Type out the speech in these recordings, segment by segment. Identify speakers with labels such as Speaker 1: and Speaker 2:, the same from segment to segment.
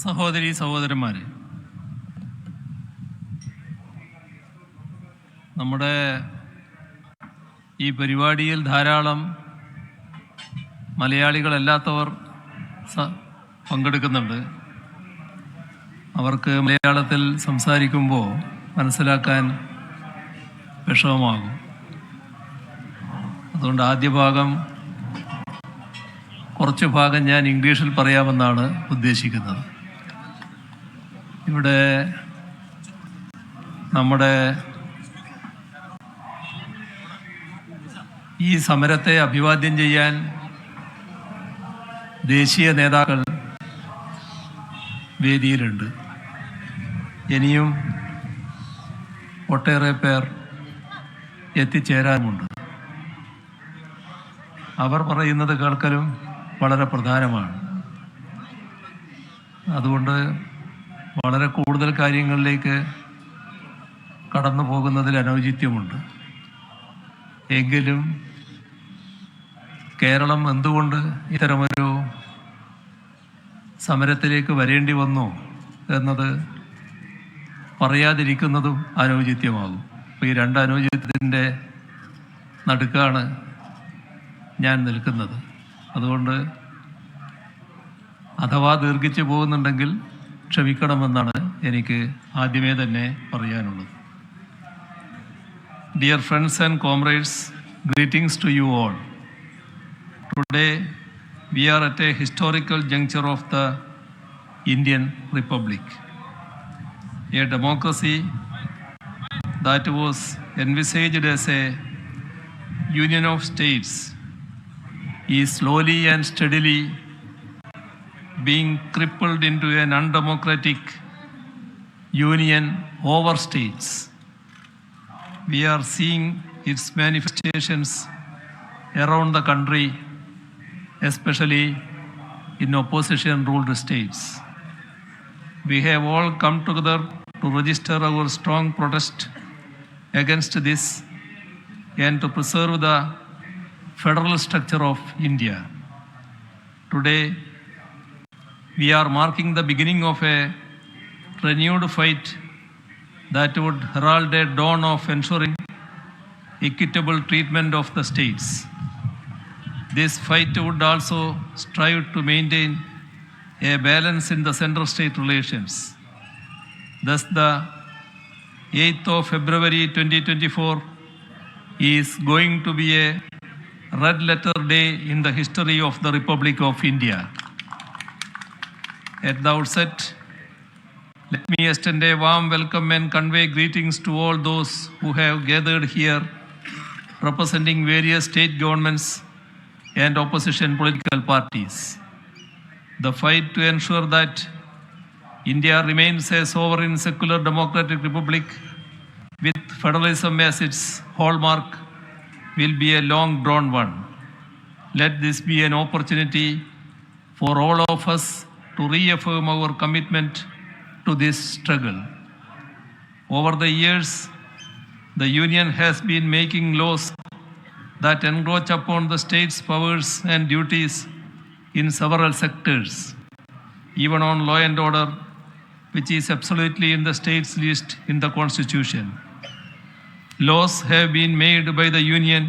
Speaker 1: സഹോദരി സഹോദരന്മാരെ, നമ്മുടെ ഈ പരിപാടിയിൽ ധാരാളം മലയാളികളല്ലാത്തവർ പങ്കെടുക്കുന്നുണ്ട്. അവർക്ക് മലയാളത്തിൽ സംസാരിക്കുമ്പോൾ മനസ്സിലാക്കാൻ വിഷമമാകും. അതുകൊണ്ട് ആദ്യ ഭാഗം, കുറച്ച് ഭാഗം ഞാൻ ഇംഗ്ലീഷിൽ പറയാമെന്നാണ് ഉദ്ദേശിക്കുന്നത്. ഇവിടെ നമ്മുടെ ഈ സമരത്തെ അഭിവാദ്യം ചെയ്യാൻ ദേശീയ നേതാക്കൾ വേദിയിലുണ്ട്. ഇനിയും ഒട്ടേറെ പേർ എത്തിച്ചേരാനുമുണ്ട്. അവർ പറയുന്നത് കേൾക്കലും വളരെ പ്രധാനമാണ്. അതുകൊണ്ട് വളരെ കൂടുതൽ കാര്യങ്ങളിലേക്ക് കടന്നു പോകുന്നതിൽ അനൗചിത്യമുണ്ട്. എങ്കിലും കേരളം എന്തുകൊണ്ട് ഇത്തരമൊരു സമരത്തിലേക്ക് വരേണ്ടി വന്നു എന്നത് പറയാതിരിക്കുന്നതും അനൗചിത്യമാകും. അപ്പോൾ ഈ രണ്ട് അനൗചിത്യത്തിൻ്റെ നടുക്കാണ് ഞാൻ നിൽക്കുന്നത്. അതുകൊണ്ട് അഥവാ ദീർഘിച്ചു പോകുന്നുണ്ടെങ്കിൽ ക്ഷമിക്കണമെന്നാണ് എനിക്ക് ആദ്യമേ തന്നെ പറയാനുള്ളത്. Dear friends and comrades, greetings to you all. Today we are at a historical juncture of the Indian Republic. A democracy that was envisaged as a union of states is slowly and steadily being crippled into an undemocratic union over states. We are seeing its manifestations around the country, especially in opposition-ruled states. We have all come together to register our strong protest against this and to preserve the federal structure of India. Today, we are marking the beginning of a renewed fight that would herald a dawn of ensuring equitable treatment of the states. This fight would also strive to maintain a balance in the center-state relations. Thus, the 8th of February 2024 is going to be a red-letter day in the history of the Republic of India. At the outset, let me extend a warm welcome and convey greetings to all those who have gathered here representing various state governments and opposition political parties. The fight to ensure that India remains a sovereign, secular, democratic republic with federalism as its hallmark will be a long-drawn one. Let this be an opportunity for all of us to reaffirm our commitment to this struggle. Over the years, the Union has been making laws that encroach upon the state's powers and duties in several sectors, even on law and order, which is absolutely in the state's list in the Constitution. Laws have been made by the Union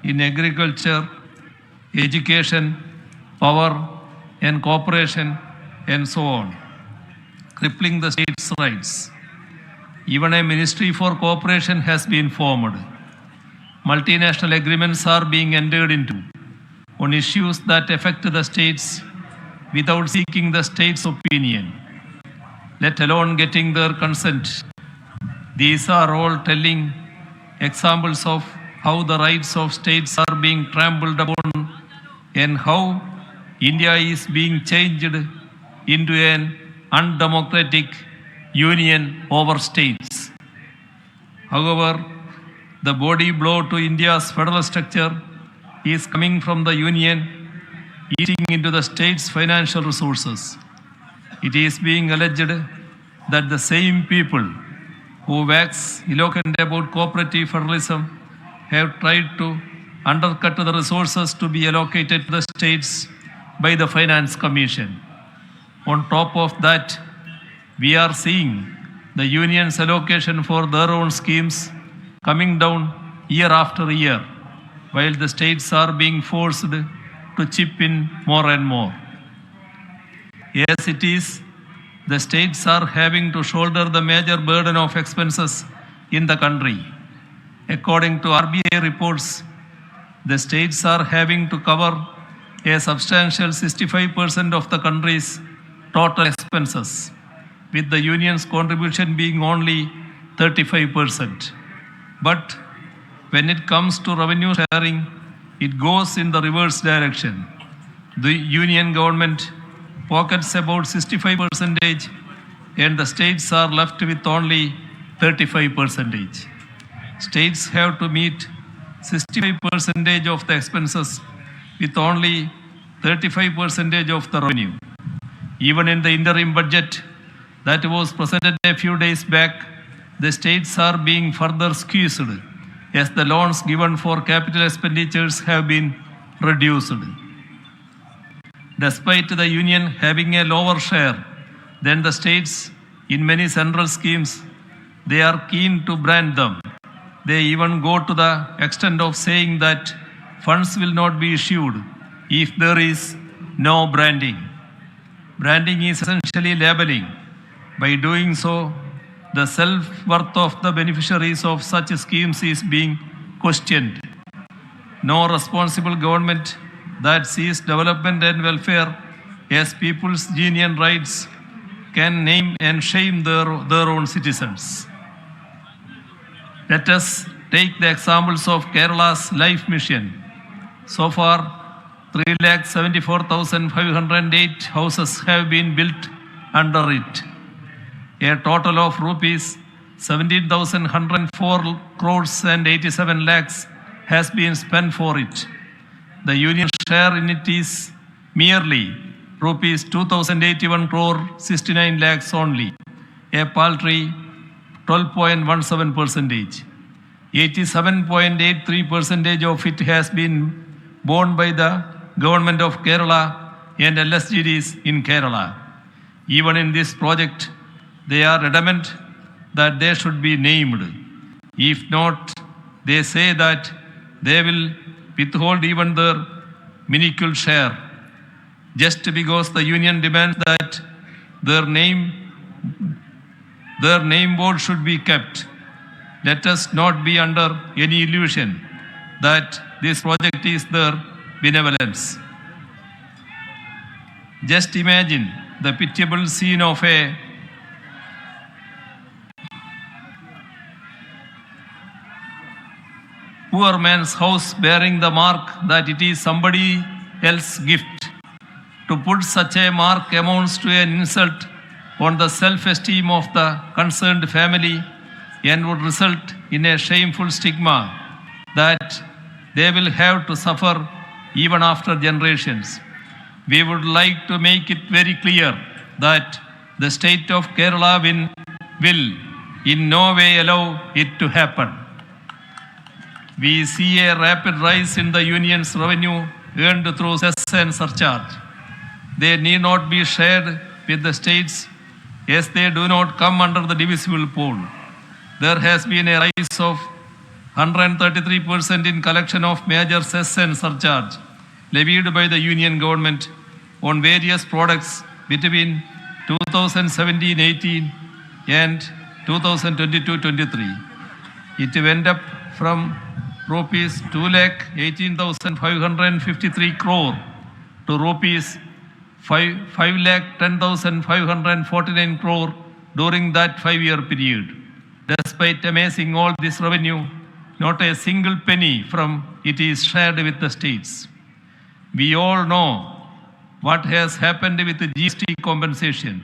Speaker 1: in agriculture, education, power, and cooperation, and so on, crippling the state's rights. Even a ministry for cooperation has been formed. Multinational agreements are being entered into on issues that affect the states without seeking the state's opinion, let alone getting their consent. These are all telling examples of how the rights of states are being trampled upon and how India is being changed into an undemocratic union over states. However, the body blow to India's federal structure is coming from the union eating into the state's financial resources. It is being alleged that the same people who wax eloquent about cooperative federalism have tried to undercut the resources to be allocated to the states by the Finance Commission. On top of that, we are seeing the union's allocation for their own schemes coming down year after year, while the states are being forced to chip in more and more. As it is, the states are having to shoulder the major burden of expenses in the country. According to RBI reports, the states are having to cover a substantial 65% of the country's total expenses, with the union's contribution being only 35%. But when it comes to revenue sharing, it goes in the reverse direction. The union government pockets about 65% and the states are left with only 35%. States have to meet 65% of the expenses with only 35% of the revenue. Even in the interim budget that was presented a few days back, the states are being further squeezed as the loans given for capital expenditures have been reduced. Despite the union having a lower share than the states in many central schemes, they are keen to brand them. They even go to the extent of saying that funds will not be issued if there is no branding. Branding is essentially labeling. By doing so, the self-worth of the beneficiaries of such schemes is being questioned. No responsible government that sees development and welfare as people's genuine rights can name and shame their own citizens. Let us take the examples of Kerala's Life Mission. So far, 3,74,508 houses have been built under it. A total of rupees 17,104 crores and 87 lakhs has been spent for it. The union share in it is merely rupees 2,081 crore 69 lakhs only, a paltry 12.17%. 87.83% of it has been borne by the government of Kerala and LSGDs in Kerala. Even in this project, they are adamant that they should be named. If not, they say that they will withhold even their minuscule share, just because the union demands that their name board should be kept. Let us not be under any illusion that this project is their benevolence. Just imagine the pitiable scene of a poor man's house bearing the mark that it is somebody else's gift. To put such a mark amounts to an insult on the self-esteem of the concerned family and would result in a shameful stigma that they will have to suffer even after generations. We would like to make it very clear that the state of Kerala will in no way allow it to happen. We see a rapid rise in the union's revenue earned through cess and surcharge. They need not be shared with the states as they do not come under the divisible pool. There has been a rise of 133% in collection of major cess and surcharge levied by the union government on various products between 2017-18 and 2022-23. It went up from rupees 2,18,553 crore to rupees 5,10,549 crore during that 5-year period. Despite amassing all this revenue, not a single penny from it is shared with the states. We all know what has happened with the GST compensation.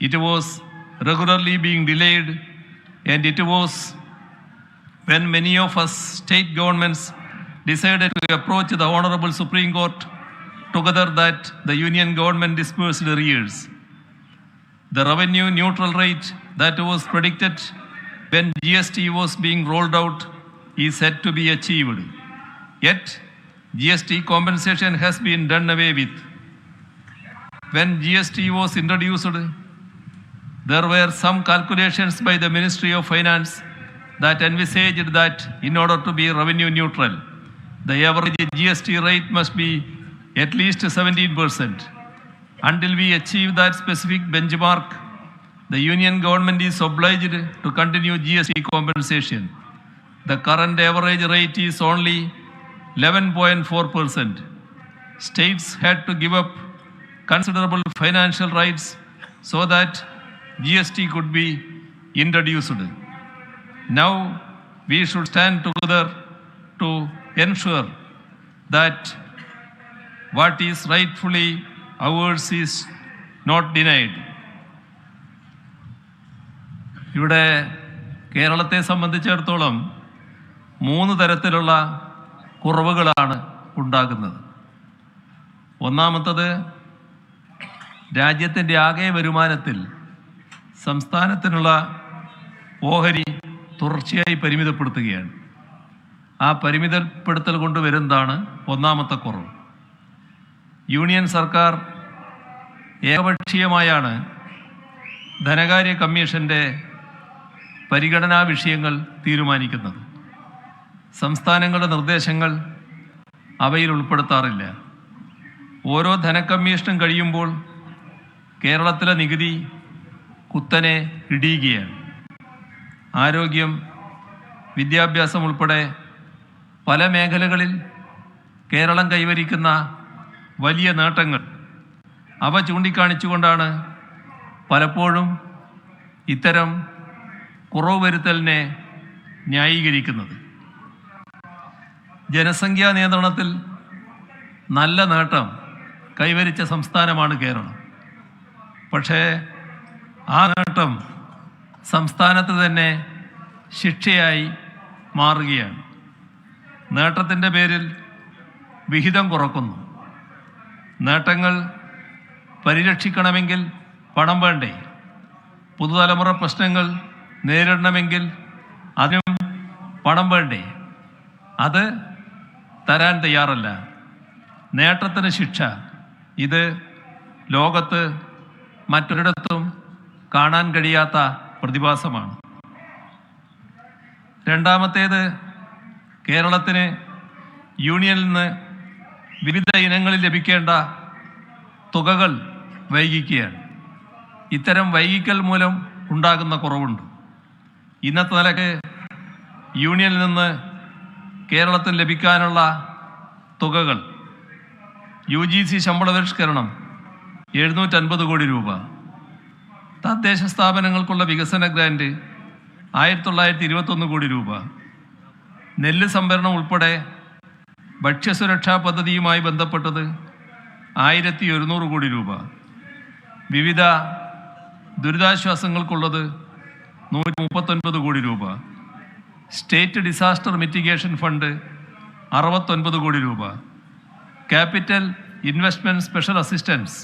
Speaker 1: It was regularly being delayed, and it was when many of us state governments decided to approach the Honorable Supreme Court together that the union government disbursed arrears. The revenue neutral rate that was predicted when GST was being rolled out is said to be achieved. Yet, GST compensation has been done away with. when GST was introduced, there were some calculations by the Ministry of Finance that envisaged that in order to be revenue neutral, the average GST rate must be at least 17%. Until we achieve that specific benchmark, the Union government is obliged to continue GST compensation. The current average rate is only 11.4%. States had to give up considerable financial rights so that GST could be introduced. Now we should stand together to ensure that what is rightfully ours is not denied. ഇവിടെ കേരളത്തെ സംബന്ധിച്ചിടത്തോളം 3 തരത്തിലുള്ള കുറവുകളാണ് ഉണ്ടാകുന്നത്. ഒന്നാമത്തത്, രാജ്യത്തിൻ്റെ ആകെ വരുമാനത്തിൽ സംസ്ഥാനത്തിനുള്ള ഓഹരി തുടർച്ചയായി പരിമിതപ്പെടുത്തുകയാണ്. ആ പരിമിതപ്പെടുത്തൽ കൊണ്ടുവരുന്നതാണ് ഒന്നാമത്തെ കുറവ്. യൂണിയൻ സർക്കാർ ഏകപക്ഷീയമായാണ് ധനകാര്യ കമ്മീഷൻ്റെ പരിഗണനാ വിഷയങ്ങൾ തീരുമാനിക്കുന്നത്. സംസ്ഥാനങ്ങളുടെ നിർദ്ദേശങ്ങൾ അവയിൽ ഉൾപ്പെടുത്താറില്ല. ഓരോ ധനക്കമ്മീഷനും കഴിയുമ്പോൾ കേരളത്തിലെ നികുതി കുത്തനെ ഇടിയുകയാണ്. ആരോഗ്യം, വിദ്യാഭ്യാസം ഉൾപ്പെടെ പല മേഖലകളിൽ കേരളം കൈവരിക്കുന്ന വലിയ നേട്ടങ്ങൾ അവ ചൂണ്ടിക്കാണിച്ചുകൊണ്ടാണ് പലപ്പോഴും ഇത്തരം കുറവ് വരുത്തലിനെ ന്യായീകരിക്കുന്നത്. ജനസംഖ്യാ നിയന്ത്രണത്തിൽ നല്ല നേട്ടം കൈവരിച്ച സംസ്ഥാനമാണ് കേരളം. പക്ഷേ ആ നേട്ടം സംസ്ഥാനത്ത് തന്നെ ശിക്ഷയായി മാറുകയാണ്. നേട്ടത്തിൻ്റെ പേരിൽ വിഹിതം കുറക്കുന്നു. നേട്ടങ്ങൾ പരിരക്ഷിക്കണമെങ്കിൽ പണം വേണ്ടേ? പുതുതലമുറ പ്രശ്നങ്ങൾ നേരിടണമെങ്കിൽ അതിനും പണം വേണ്ടേ? അത് തരാൻ തയ്യാറല്ല. നേട്ടത്തിന് ശിക്ഷ, ഇത് ലോകത്ത് മറ്റൊരിടത്തും കാണാൻ കഴിയാത്ത പ്രതിഭാസമാണ്. രണ്ടാമത്തേത്, കേരളത്തിന് യൂണിയനിൽ നിന്ന് വിവിധ ഇനങ്ങളിൽ ലഭിക്കേണ്ട തുകകൾ വൈകിക്കുകയാണ്. ഇത്തരം വൈകിക്കൽ മൂലം ഉണ്ടാകുന്ന കുറവുണ്ട്. ഇന്നത്തെ നിലയ്ക്ക് യൂണിയനിൽ നിന്ന് കേരളത്തിന് ലഭിക്കാനുള്ള തുകകൾ: UGC ശമ്പള പരിഷ്കരണം 750 കോടി രൂപ, തദ്ദേശ സ്ഥാപനങ്ങൾക്കുള്ള വികസന ഗ്രാന്റ് 1921 കോടി രൂപ, നെല്ല് സംഭരണം ഉൾപ്പെടെ ഭക്ഷ്യസുരക്ഷാ പദ്ധതിയുമായി ബന്ധപ്പെട്ടത് 1100 കോടി രൂപ, വിവിധ ദുരിതാശ്വാസങ്ങൾക്കുള്ളത് 139 കോടി രൂപ, സ്റ്റേറ്റ് ഡിസാസ്റ്റർ മിറ്റിഗേഷൻ ഫണ്ട് 69 കോടി രൂപ, capital investment special assistance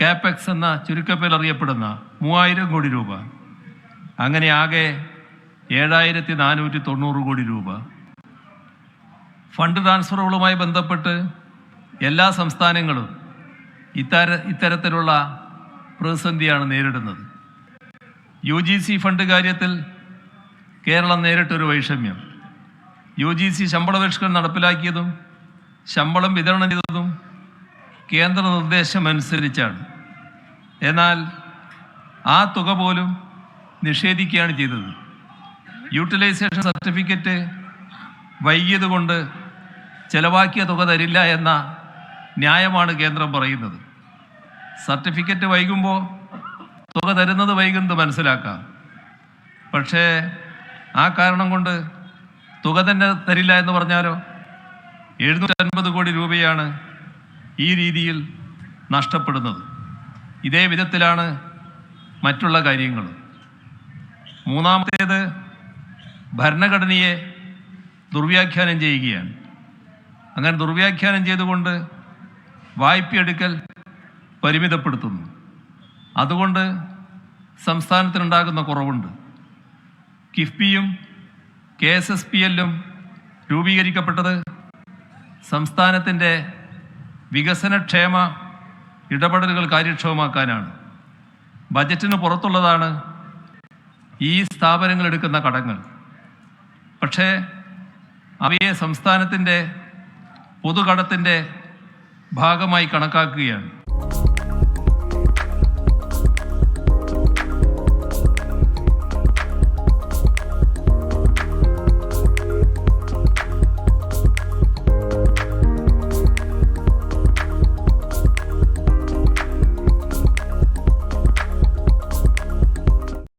Speaker 1: CAPEX എന്ന ചുരുക്കപ്പേൽ അറിയപ്പെടുന്ന 3000 കോടി രൂപ. അങ്ങനെ ആകെ 7490 കോടി രൂപ. ഫണ്ട് ട്രാൻസ്ഫറുകളുമായി ബന്ധപ്പെട്ട് എല്ലാ സംസ്ഥാനങ്ങളും ഇത്തരത്തിലുള്ള പ്രതിസന്ധിയാണ് നേരിടുന്നത്. UGC ഫണ്ട് കാര്യത്തിൽ കേരളം നേരിട്ടൊരു വൈഷമ്യം. UGC ശമ്പള പരിഷ്കരണം നടപ്പിലാക്കിയതും ശമ്പളം വിതരണം ചെയ്തതും കേന്ദ്ര നിർദ്ദേശം അനുസരിച്ചാണ്. എന്നാൽ ആ തുക പോലും നിഷേധിക്കുകയാണ് ചെയ്തത്. യൂട്ടിലൈസേഷൻ സർട്ടിഫിക്കറ്റ് വൈകിയത് കൊണ്ട് ചെലവാക്കിയ തുക തരില്ല എന്ന ന്യായമാണ് കേന്ദ്രം പറയുന്നത്. സർട്ടിഫിക്കറ്റ് വൈകുമ്പോൾ തുക തരുന്നത് വൈകുന്നത് മനസ്സിലാക്കാം. പക്ഷേ ആ കാരണം കൊണ്ട് തുക തന്നെ തരില്ല എന്ന് പറഞ്ഞാലോ? 750 കോടി രൂപയാണ് ഈ രീതിയിൽ നഷ്ടപ്പെടുന്നത്. ഇതേ വിധത്തിലാണ് മറ്റുള്ള കാര്യങ്ങൾ. മൂന്നാമത്തേത്, ഭരണഘടനയെ ദുർവ്യാഖ്യാനം ചെയ്യുകയാണ്. അങ്ങനെ ദുർവ്യാഖ്യാനം ചെയ്തുകൊണ്ട് വായ്പയെടുക്കൽ പരിമിതപ്പെടുത്തുന്നു. അതുകൊണ്ട് സംസ്ഥാനത്തിനുണ്ടാകുന്ന കുറവുണ്ട്. കിഫ്ബിയും KSSPL-ഉം രൂപീകരിക്കപ്പെട്ടത് സംസ്ഥാനത്തിൻ്റെ വികസനക്ഷേമ ഇടപെടലുകൾ കാര്യക്ഷമമാക്കാനാണ്. ബജറ്റിന് പുറത്തുള്ളതാണ് ഈ സ്ഥാപനങ്ങൾ എടുക്കുന്ന കടങ്ങൾ. പക്ഷേ അവയെ സംസ്ഥാനത്തിൻ്റെ പൊതുകടത്തിൻ്റെ ഭാഗമായി കണക്കാക്കുകയാണ്.